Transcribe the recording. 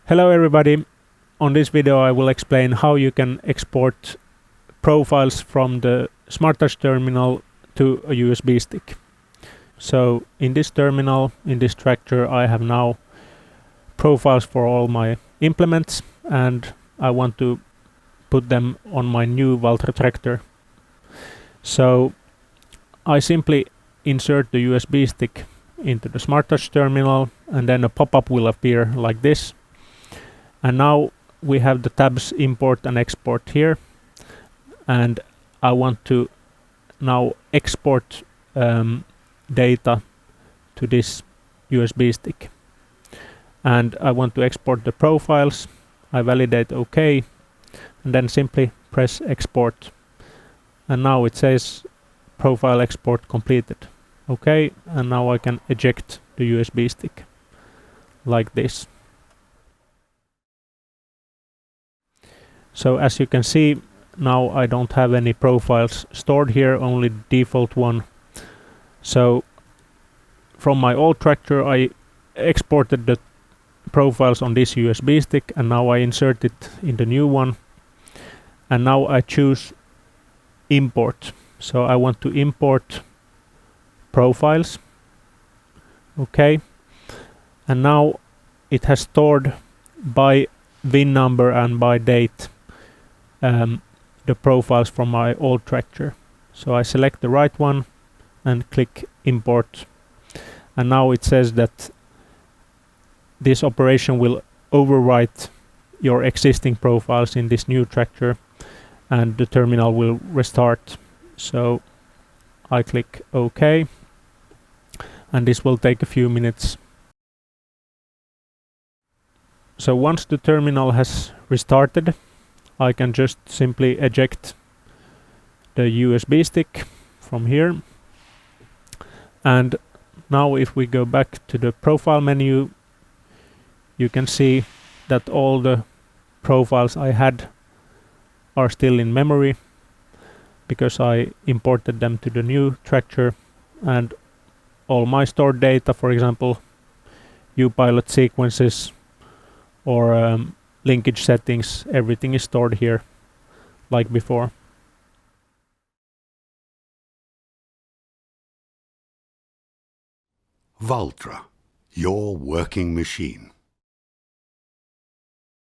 Hello everybody. On this video I will explain how you can export profiles from the SmartTouch terminal to a USB stick. So in this terminal, in this tractor, I have now profiles for all my implements and I want to put them on my new Valtra tractor. So I simply insert the USB stick into the SmartTouch terminal and then a pop-up will appear like this. And now we have the tabs import and export here, and I want to now export data to this USB stick, and I want to export the profiles. I validate OK and then simply press export, and now it says profile export completed. OK, and now I can eject the USB stick like this. So as you can see, now I don't have any profiles stored here, only default one. So from my old tractor I exported the profiles on this USB stick and now I insert it in the new one. And now I choose import. So I want to import profiles. Okay. And now it has stored by VIN number and by date the profiles from my old tractor. So I select the right one and click import, and now it says that this operation will overwrite your existing profiles in this new tractor and the terminal will restart. So I click OK and this will take a few minutes. So once the terminal has restarted, I can just simply eject the USB stick from here. And now if we go back to the profile menu, you can see that all the profiles I had are still in memory because I imported them to the new tractor, and all my stored data, for example UPilot sequences or linkage settings, everything is stored here like before. Valtra, your working machine.